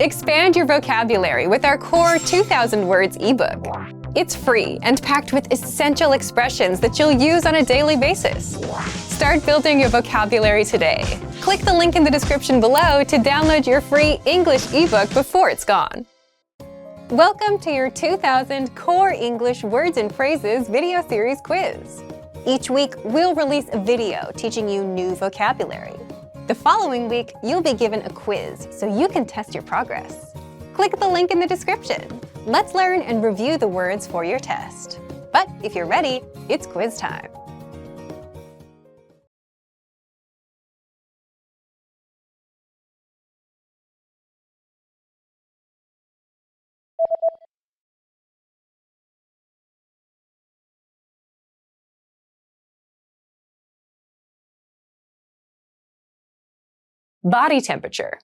Expand your vocabulary with our Core 2000 Words ebook. It's free and packed with essential expressions that you'll use on a daily basis. Start building your vocabulary today. Click the link in the description below to download your free English ebook before it's gone. Welcome to your 2000 Core English Words and Phrases video series quiz. Each week, we'll release a video teaching you new vocabulary. The following week, you'll be given a quiz so you can test your progress. Click the link in the description. Let's learn and review the words for your test. But if you're ready, it's quiz time. Body temperature.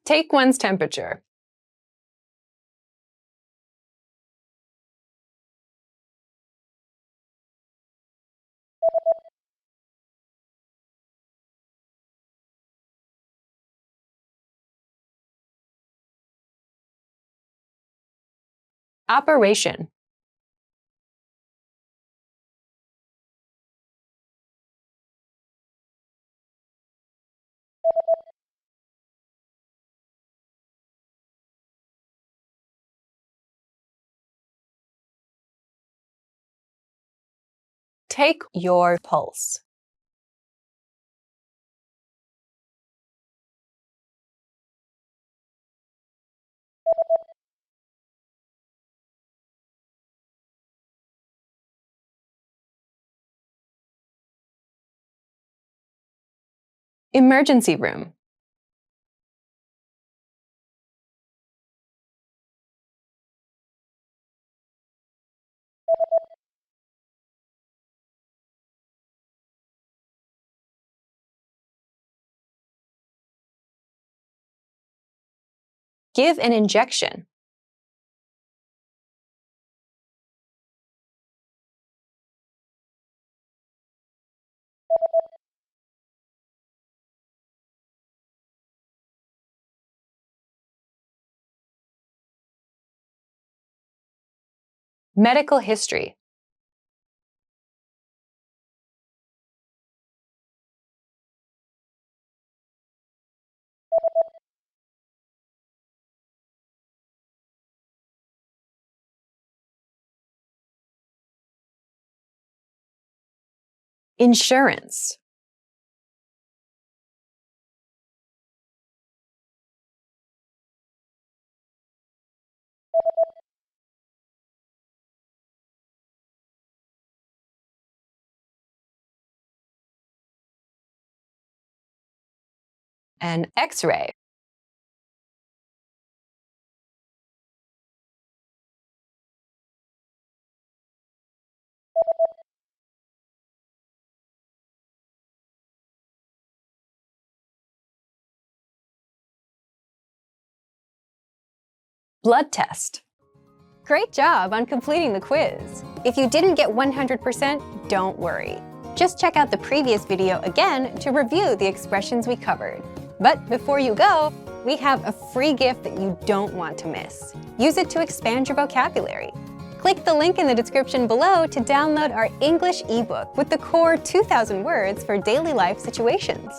Take one's temperature. Operation. Take your pulse. Emergency room. Give an injection. Medical history. Insurance. An X-ray. Blood test. Great job on completing the quiz. If you didn't get 100%, don't worry. Just check out the previous video again to review the expressions we covered. But before you go, we have a free gift that you don't want to miss. Use it to expand your vocabulary. Click the link in the description below to download our English ebook with the Core 2000 Words for daily life situations.